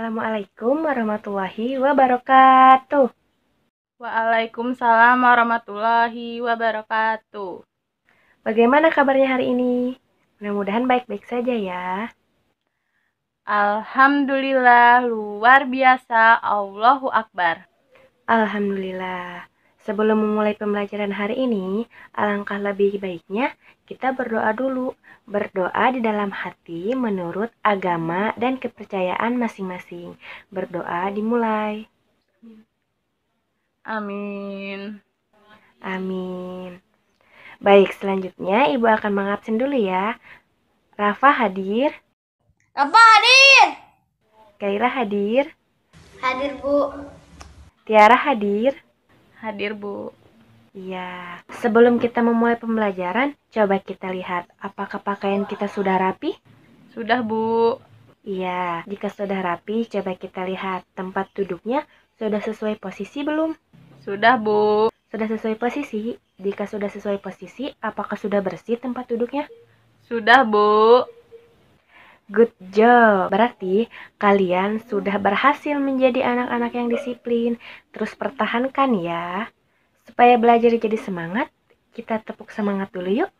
Assalamualaikum warahmatullahi wabarakatuh. Waalaikumsalam warahmatullahi wabarakatuh. Bagaimana kabarnya hari ini? Mudah-mudahan baik-baik saja ya. Alhamdulillah, luar biasa, Allahu Akbar. Alhamdulillah. Sebelum memulai pembelajaran hari ini, alangkah lebih baiknya kita berdoa dulu. Berdoa di dalam hati menurut agama dan kepercayaan masing-masing. Berdoa dimulai. Amin. Amin. Baik, selanjutnya Ibu akan mengabsen dulu ya. Rafa hadir. Rafa hadir. Kaila hadir. Hadir, Bu. Tiara hadir. Hadir, Bu. Iya. Sebelum kita memulai pembelajaran, coba kita lihat apakah pakaian kita sudah rapi? Sudah, Bu. Iya. Jika sudah rapi, coba kita lihat tempat duduknya sudah sesuai posisi belum? Sudah, Bu. Sudah sesuai posisi? Jika sudah sesuai posisi, apakah sudah bersih tempat duduknya? Sudah, Bu. Good job. Berarti kalian sudah berhasil menjadi anak-anak yang disiplin. Terus pertahankan ya. Supaya belajar jadi semangat, kita tepuk semangat dulu yuk.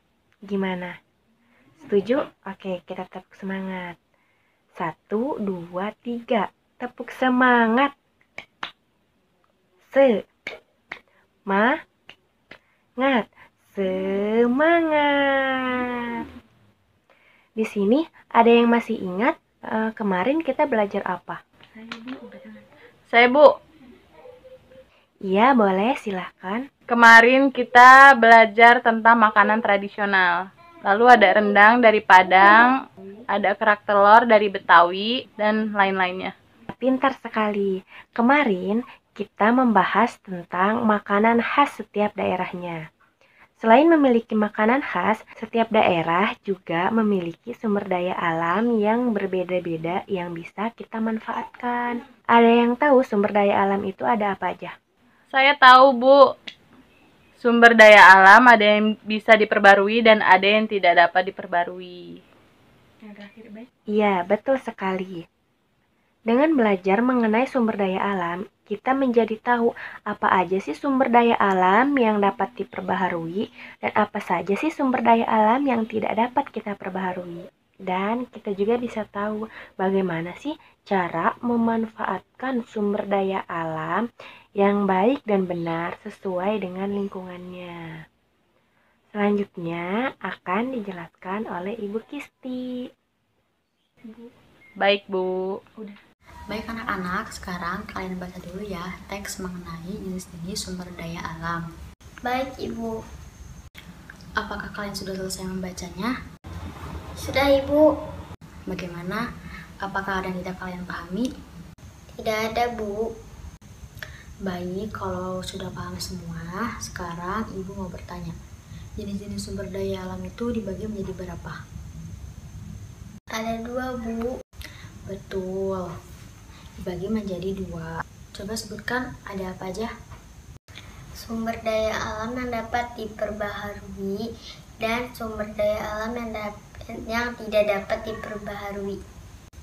Gimana? Setuju? Oke, kita tepuk semangat. 1, 2, 3. Tepuk semangat. Semangat. Di sini ada yang masih ingat kemarin kita belajar apa? Saya, Bu. Iya, boleh, silahkan. Kemarin kita belajar tentang makanan tradisional. Lalu ada rendang dari Padang, ada kerak telur dari Betawi, dan lain-lainnya. Pintar sekali. Kemarin kita membahas tentang makanan khas setiap daerahnya. Selain memiliki makanan khas, setiap daerah juga memiliki sumber daya alam yang berbeda-beda yang bisa kita manfaatkan. Ada yang tahu sumber daya alam itu ada apa aja? Saya tahu, Bu. Sumber daya alam ada yang bisa diperbarui dan ada yang tidak dapat diperbarui. Iya, betul sekali. Dengan belajar mengenai sumber daya alam, kita menjadi tahu apa aja sih sumber daya alam yang dapat diperbaharui dan apa saja sih sumber daya alam yang tidak dapat kita perbaharui. Dan kita juga bisa tahu bagaimana sih cara memanfaatkan sumber daya alam yang baik dan benar sesuai dengan lingkungannya. Selanjutnya akan dijelaskan oleh Ibu Kisti. Baik, Bu. Baik anak-anak, sekarang kalian baca dulu ya teks mengenai jenis-jenis sumber daya alam. Baik, Ibu. Apakah kalian sudah selesai membacanya? Sudah, Ibu. Bagaimana? Apakah ada yang tidak kalian pahami? Tidak ada, Bu. Baik, kalau sudah paham semua, sekarang Ibu mau bertanya. Jenis-jenis sumber daya alam itu dibagi menjadi berapa? Ada 2, Bu. Betul. Dibagi menjadi 2. Coba sebutkan ada apa aja? Sumber daya alam yang dapat diperbaharui dan sumber daya alam yang tidak dapat diperbaharui.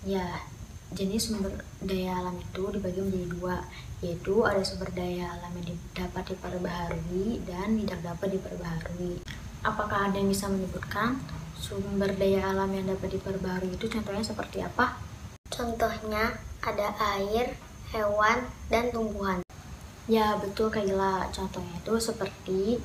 Ya, jenis sumber daya alam itu dibagi menjadi 2, yaitu ada sumber daya alam yang dapat diperbaharui dan tidak dapat diperbaharui. Apakah ada yang bisa menyebutkan sumber daya alam yang dapat diperbaharui itu contohnya seperti apa? Contohnya ada air, hewan, dan tumbuhan. Ya, betul Kaila. Contohnya itu seperti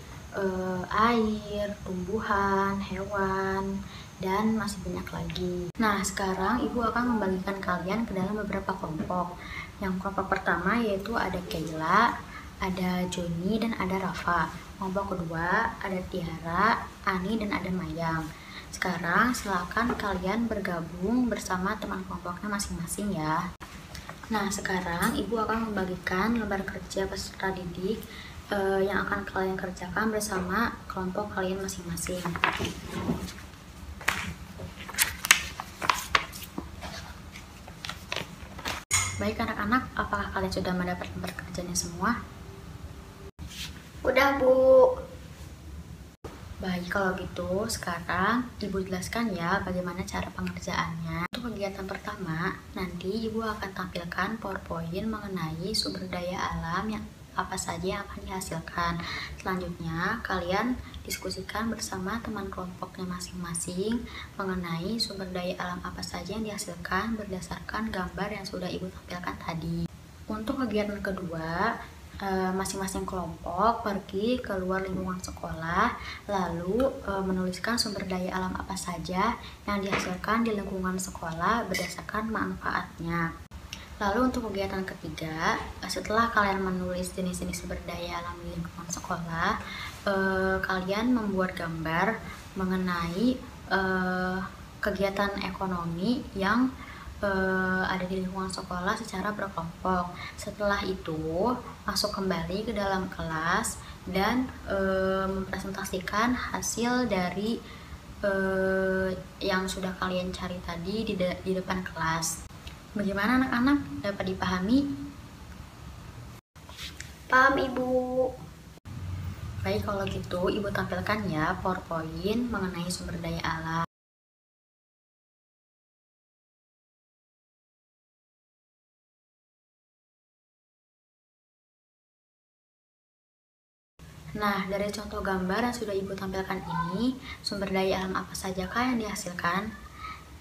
air, tumbuhan, hewan, dan masih banyak lagi. Nah, sekarang Ibu akan membagikan kalian ke dalam beberapa kelompok. Yang kelompok pertama yaitu ada Kaila, ada Joni, dan ada Rafa. Kelompok kedua ada Tiara, Ani, dan ada Mayang. Sekarang silakan kalian bergabung bersama teman kelompoknya masing-masing ya. Nah, sekarang Ibu akan membagikan lembar kerja peserta didik yang akan kalian kerjakan bersama kelompok kalian masing-masing. Baik anak-anak, apakah kalian sudah mendapat lembar kerjanya semua? Udah, Bu. Baik, kalau gitu sekarang Ibu jelaskan ya bagaimana cara pengerjaannya. Untuk kegiatan pertama, nanti Ibu akan tampilkan PowerPoint mengenai sumber daya alam yang apa saja yang akan dihasilkan. Selanjutnya, kalian diskusikan bersama teman kelompoknya masing-masing mengenai sumber daya alam apa saja yang dihasilkan berdasarkan gambar yang sudah Ibu tampilkan tadi. Untuk kegiatan kedua, masing-masing kelompok pergi keluar lingkungan sekolah, lalu menuliskan sumber daya alam apa saja yang dihasilkan di lingkungan sekolah berdasarkan manfaatnya. Lalu untuk kegiatan ketiga, setelah kalian menulis jenis-jenis sumber daya alam di lingkungan sekolah, kalian membuat gambar mengenai kegiatan ekonomi yang ada di lingkungan sekolah secara berkelompok. Setelah itu masuk kembali ke dalam kelas dan mempresentasikan hasil dari yang sudah kalian cari tadi di depan kelas. Bagaimana anak-anak, dapat dipahami? Paham, Ibu. Baik, kalau gitu Ibu tampilkan ya PowerPoint mengenai sumber daya alam. Nah, dari contoh gambar yang sudah Ibu tampilkan ini, sumber daya alam apa sajakah yang dihasilkan?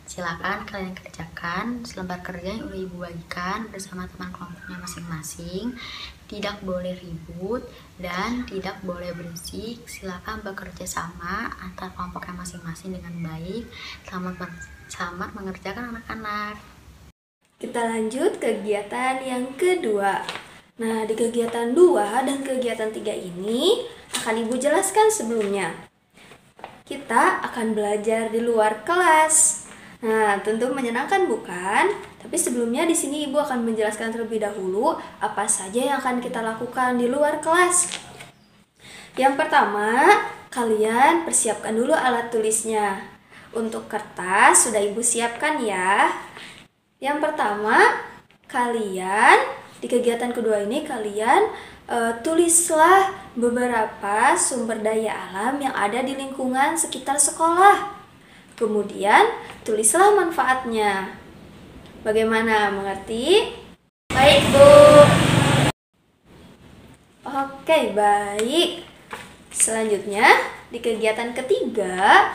Silakan kalian kerjakan selembar kerja yang udah Ibu bagikan bersama teman kelompoknya masing-masing. Tidak boleh ribut dan tidak boleh berisik. Silakan bekerja sama antar kelompoknya masing-masing dengan baik. Selamat mengerjakan anak-anak. Kita lanjut kegiatan yang kedua. Nah, di kegiatan 2 dan kegiatan 3 ini akan Ibu jelaskan sebelumnya. Kita akan belajar di luar kelas. Nah, tentu menyenangkan bukan? Tapi sebelumnya di sini Ibu akan menjelaskan terlebih dahulu apa saja yang akan kita lakukan di luar kelas. Yang pertama, kalian persiapkan dulu alat tulisnya. Untuk kertas sudah Ibu siapkan ya. Yang pertama, kalian di kegiatan kedua ini kalian tulislah beberapa sumber daya alam yang ada di lingkungan sekitar sekolah. Kemudian tulislah manfaatnya. Bagaimana, mengerti? Baik, Bu. Oke, baik. Selanjutnya di kegiatan ketiga,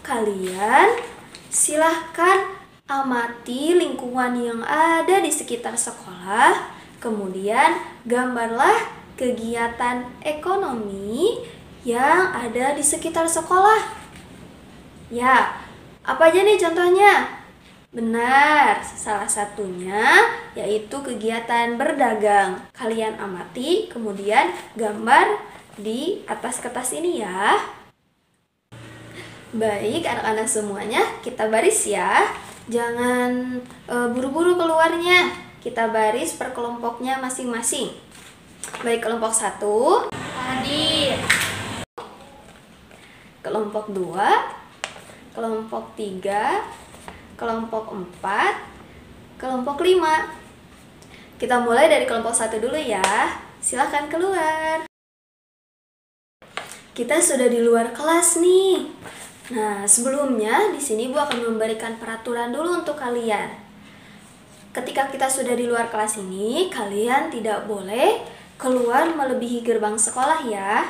kalian silahkan amati lingkungan yang ada di sekitar sekolah. Kemudian gambarlah kegiatan ekonomi yang ada di sekitar sekolah. Ya, apa aja nih contohnya? Benar, salah satunya yaitu kegiatan berdagang. Kalian amati, kemudian gambar di atas kertas ini ya. Baik, anak-anak semuanya, kita baris ya. Jangan buru-buru keluarnya. Kita baris per kelompoknya masing-masing. Baik, kelompok 1 Hadir. kelompok 2, kelompok 3, kelompok 4, kelompok 5. Kita mulai dari kelompok 1 dulu ya. Silahkan keluar. Kita sudah di luar kelas nih. Nah, sebelumnya di sini Bu akan memberikan peraturan dulu untuk kalian. Ketika kita sudah di luar kelas ini, kalian tidak boleh keluar melebihi gerbang sekolah ya.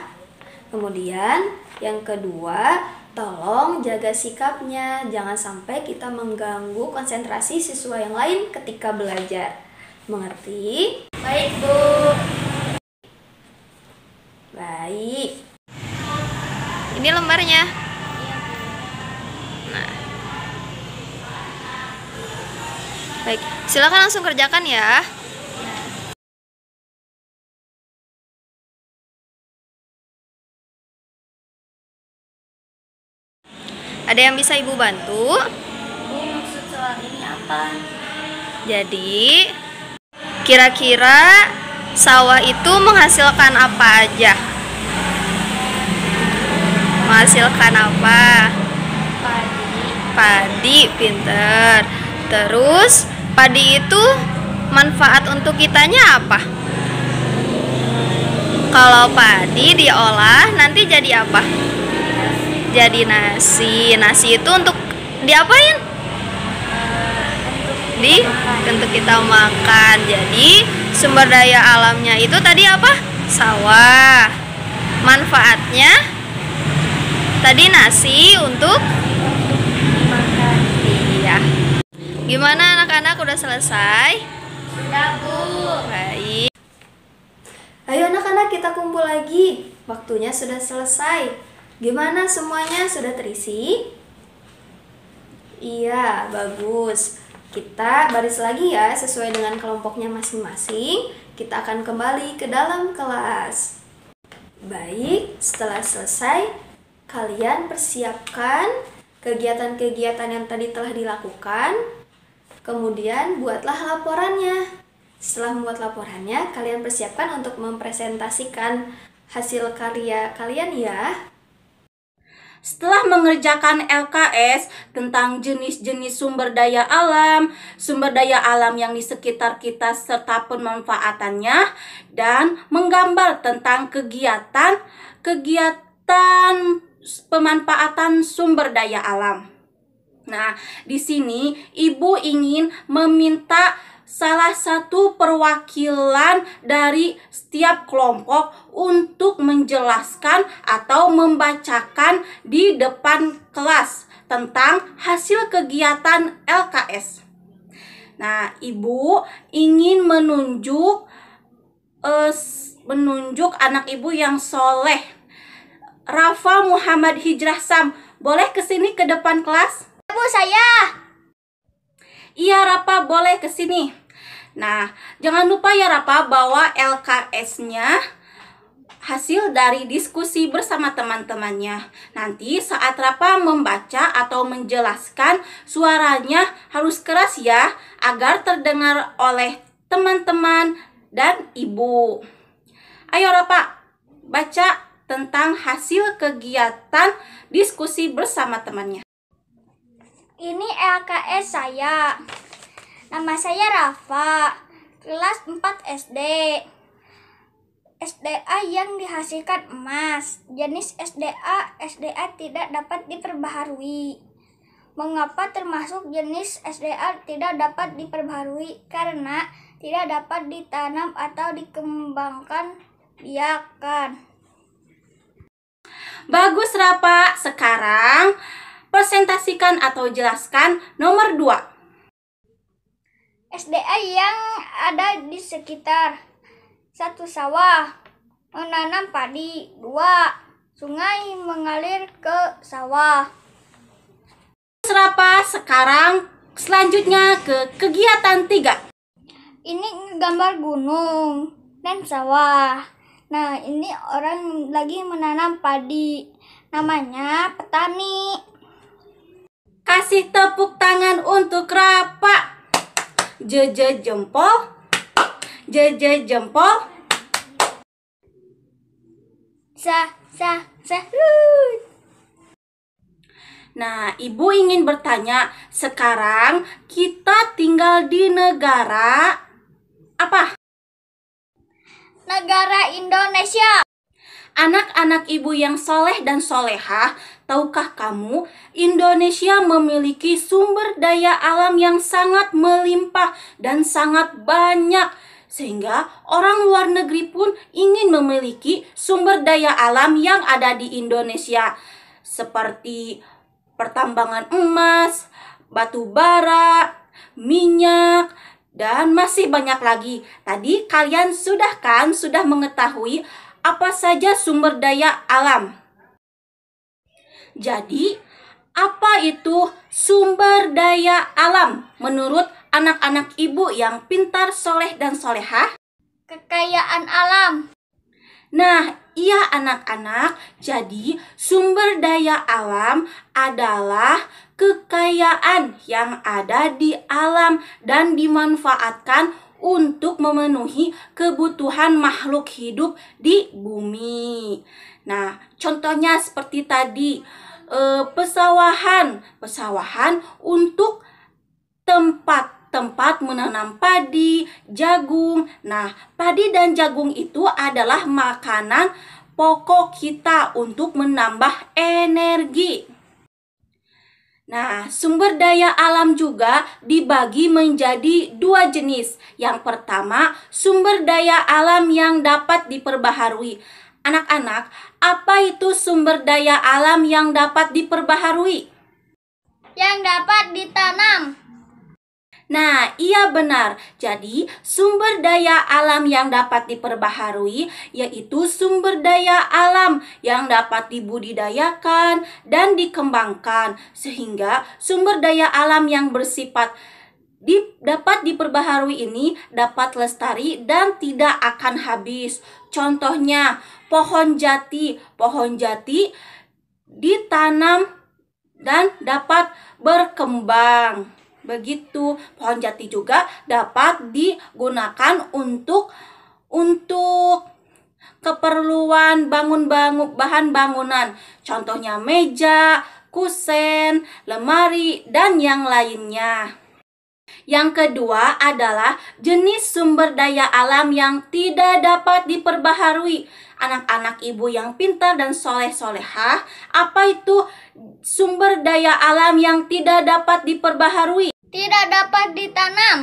Kemudian yang kedua, tolong jaga sikapnya. Jangan sampai kita mengganggu konsentrasi siswa yang lain ketika belajar. Mengerti? Baik, Bu. Baik. Ini lembarnya. Nah. Baik, silakan langsung kerjakan ya. Ada yang bisa Ibu bantu? Bu, maksud soal ini apa? Jadi, kira-kira sawah itu menghasilkan apa aja? Menghasilkan apa? Padi, pinter. Terus, padi itu manfaat untuk kitanya apa? Kalau padi diolah, nanti jadi apa? jadi nasi. Nasi itu untuk diapain? Untuk kita makan. Jadi sumber daya alamnya itu tadi apa? Sawah. Manfaatnya tadi nasi untuk makan. Iya. Gimana anak-anak, udah selesai? Sudah, Bu. Baik. Ayo anak-anak, kita kumpul lagi. Waktunya sudah selesai. Gimana semuanya, sudah terisi? Iya, bagus. Kita baris lagi ya, sesuai dengan kelompoknya masing-masing. Kita akan kembali ke dalam kelas. Baik, setelah selesai, kalian persiapkan kegiatan-kegiatan yang tadi telah dilakukan. Kemudian buatlah laporannya. Setelah membuat laporannya, kalian persiapkan untuk mempresentasikan hasil karya kalian ya. Setelah mengerjakan LKS tentang jenis-jenis sumber daya alam yang di sekitar kita serta pemanfaatannya, dan menggambar tentang kegiatan pemanfaatan sumber daya alam. Nah, di sini Ibu ingin meminta salah satu perwakilan dari setiap kelompok untuk menjelaskan atau membacakan di depan kelas tentang hasil kegiatan LKS. Nah, Ibu ingin menunjuk anak Ibu yang soleh, Rafa Muhammad Hijrah Sam. Boleh kesini ke depan kelas? Bu, saya. Iya, Rafa, boleh kesini. Nah, jangan lupa ya Rafa, bawa LKS-nya hasil dari diskusi bersama teman-temannya. Nanti saat Rafa membaca atau menjelaskan, suaranya harus keras ya, agar terdengar oleh teman-teman dan Ibu. Ayo Rafa, baca tentang hasil kegiatan diskusi bersama temannya. Ini LKS saya. Nama saya Rafa, kelas 4 SD. SDA yang dihasilkan emas. Jenis SDA tidak dapat diperbaharui. Mengapa termasuk jenis SDA tidak dapat diperbaharui? Karena tidak dapat ditanam atau dikembangkan biakan. Bagus Rafa, sekarang presentasikan atau jelaskan nomor 2. SDA yang ada di sekitar: 1. Sawah, menanam padi. 2. Sungai mengalir ke sawah. Rafa, sekarang selanjutnya ke kegiatan 3. Ini gambar gunung dan sawah. Nah, ini orang lagi menanam padi. Namanya petani. Kasih tepuk tangan untuk Rafa. Jeje jempol. Jeje jempol. Nah, Ibu ingin bertanya, sekarang kita tinggal di negara apa? Negara Indonesia. Anak-anak Ibu yang soleh dan solehah, tahukah kamu Indonesia memiliki sumber daya alam yang sangat melimpah dan sangat banyak, sehingga orang luar negeri pun ingin memiliki sumber daya alam yang ada di Indonesia, seperti pertambangan emas, batu bara, minyak, dan masih banyak lagi. Tadi kalian sudah mengetahui apa saja sumber daya alam. Jadi, apa itu sumber daya alam menurut anak-anak Ibu yang pintar, soleh, dan solehah? Kekayaan alam. Nah, iya anak-anak, jadi sumber daya alam adalah kekayaan yang ada di alam dan dimanfaatkan untuk memenuhi kebutuhan makhluk hidup di bumi. Nah, contohnya seperti tadi, pesawahan untuk tempat menanam padi, jagung. Nah, padi dan jagung itu adalah makanan pokok kita untuk menambah energi. Nah, sumber daya alam juga dibagi menjadi dua jenis. Yang pertama, sumber daya alam yang dapat diperbaharui. Anak-anak, apa itu sumber daya alam yang dapat diperbaharui? Yang dapat ditanam. Nah, iya benar. Jadi, sumber daya alam yang dapat diperbaharui yaitu sumber daya alam yang dapat dibudidayakan dan dikembangkan, sehingga sumber daya alam yang bersifat dapat diperbaharui ini dapat lestari dan tidak akan habis. Contohnya, pohon jati. Pohon jati ditanam dan dapat berkembang. Begitu, pohon jati juga dapat digunakan untuk keperluan bahan bangunan. Contohnya meja, kusen, lemari, dan yang lainnya. Yang kedua adalah jenis sumber daya alam yang tidak dapat diperbaharui. Anak-anak ibu yang pintar dan soleh-solehah, apa itu sumber daya alam yang tidak dapat diperbaharui? Tidak dapat ditanam.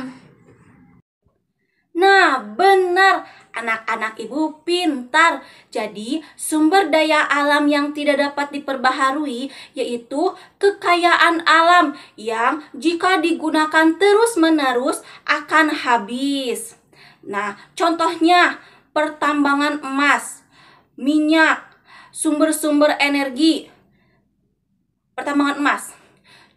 Nah, benar. Anak-anak ibu pintar. Jadi, sumber daya alam yang tidak dapat diperbaharui yaitu kekayaan alam yang jika digunakan terus-menerus akan habis. Nah, contohnya pertambangan emas, minyak, sumber-sumber energi. Pertambangan emas.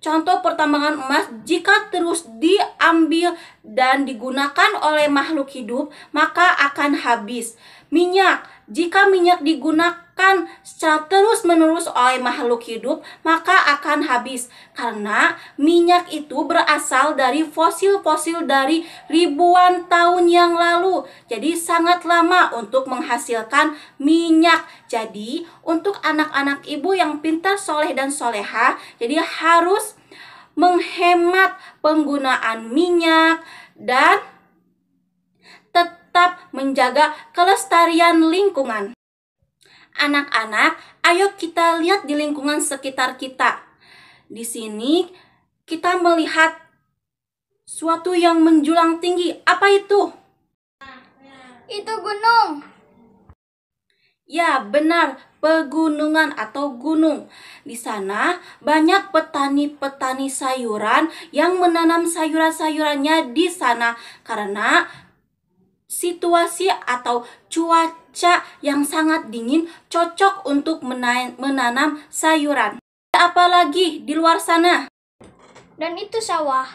Contoh pertambangan emas jika terus diambil dan digunakan oleh makhluk hidup, maka akan habis. Minyak, jika minyak digunakan secara terus-menerus oleh makhluk hidup, maka akan habis. Karena minyak itu berasal dari fosil-fosil dari ribuan tahun yang lalu. Jadi sangat lama untuk menghasilkan minyak. Jadi untuk anak-anak ibu yang pintar, soleh, dan soleha, jadi harus menghemat penggunaan minyak dan tetap menjaga kelestarian lingkungan. Anak-anak, ayo kita lihat di lingkungan sekitar kita. Di sini kita melihat suatu yang menjulang tinggi. Apa itu? Itu gunung. Ya, benar, pegunungan atau gunung. Di sana banyak petani-petani sayuran yang menanam sayuran-sayurannya di sana karena situasi atau cuaca yang sangat dingin cocok untuk menanam sayuran. Apalagi di luar sana? Dan itu sawah.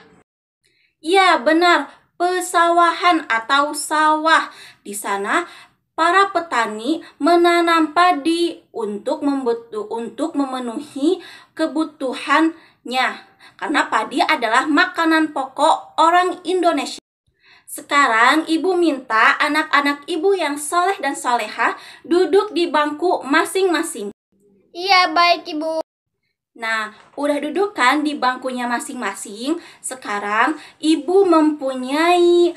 Ya, benar, pesawahan atau sawah. Di sana para petani menanam padi untuk memenuhi kebutuhannya. Karena padi adalah makanan pokok orang Indonesia. Sekarang ibu minta anak-anak ibu yang soleh dan soleha duduk di bangku masing-masing. Iya, baik Ibu. Nah, udah duduk kan di bangkunya masing-masing? Sekarang ibu mempunyai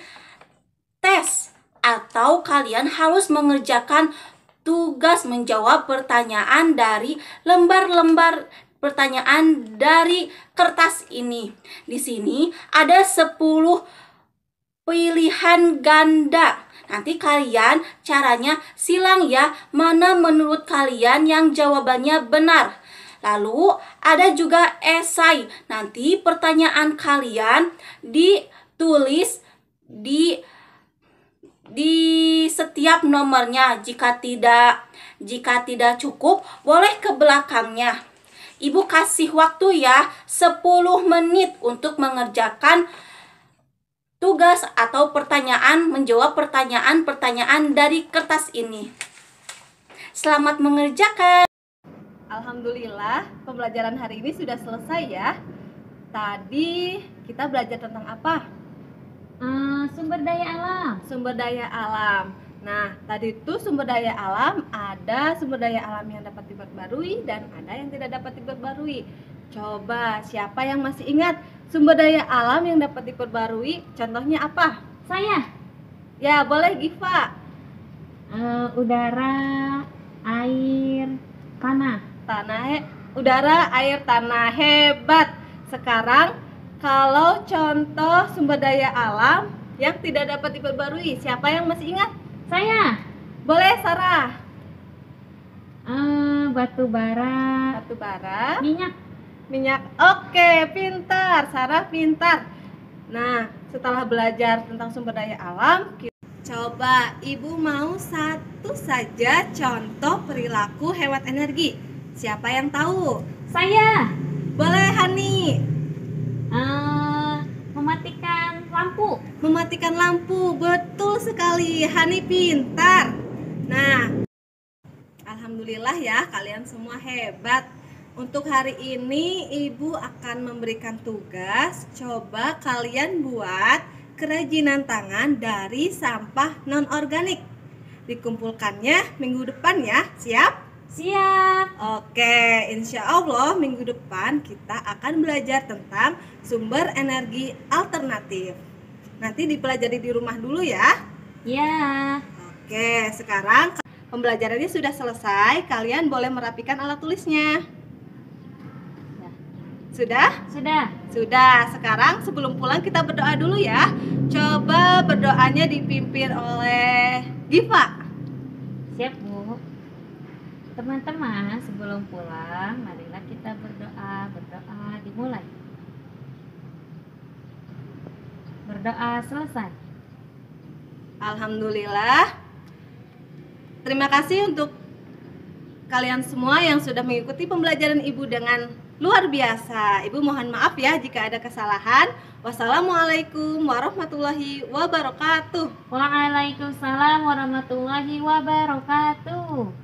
tes atau kalian harus mengerjakan tugas menjawab pertanyaan dari lembar-lembar pertanyaan dari kertas ini. Di sini ada 10 pilihan ganda. Nanti kalian caranya silang ya, mana menurut kalian yang jawabannya benar. Lalu ada juga esai. Nanti pertanyaan kalian ditulis di setiap nomornya. Jika tidak cukup, boleh ke belakangnya. Ibu kasih waktu ya 10 menit untuk mengerjakan tugas atau menjawab pertanyaan-pertanyaan dari kertas ini. Selamat mengerjakan. Alhamdulillah, pembelajaran hari ini sudah selesai ya. Tadi kita belajar tentang apa? Sumber daya alam. Sumber daya alam. Nah, tadi itu sumber daya alam, ada sumber daya alam yang dapat diperbarui dan ada yang tidak dapat diperbarui. Coba, siapa yang masih ingat sumber daya alam yang dapat diperbarui? Contohnya apa? Saya. Ya, boleh Giva. Udara, Air, tanah. Udara, air, tanah. Hebat. Sekarang kalau contoh sumber daya alam yang tidak dapat diperbarui, siapa yang masih ingat? Saya. Boleh, Sarah. Batu bara. Batu bara. Minyak. Oke, pintar. Sarah pintar. Nah, setelah belajar tentang sumber daya alam, coba Ibu mau satu saja contoh perilaku hemat energi. Siapa yang tahu? Saya. Boleh, Hani. Mematikan lampu. Mematikan lampu. Betul sekali. Hani pintar. Nah, alhamdulillah ya, kalian semua hebat. Untuk hari ini Ibu akan memberikan tugas. Coba kalian buat kerajinan tangan dari sampah non-organik. Dikumpulkannya minggu depan ya. Siap? Siap. Oke, insya Allah minggu depan kita akan belajar tentang sumber energi alternatif. Nanti dipelajari di rumah dulu ya. Ya. Oke, sekarang pembelajarannya sudah selesai. Kalian boleh merapikan alat tulisnya. Sudah? Sudah. Sekarang sebelum pulang kita berdoa dulu ya. Coba berdoanya dipimpin oleh Giva. Siap, Bu. Teman-teman, sebelum pulang, marilah kita berdoa. Berdoa dimulai. Berdoa selesai. Alhamdulillah. Terima kasih untuk kalian semua yang sudah mengikuti pembelajaran Ibu dengan luar biasa. Ibu mohon maaf ya jika ada kesalahan. Wassalamualaikum warahmatullahi wabarakatuh. Waalaikumsalam warahmatullahi wabarakatuh.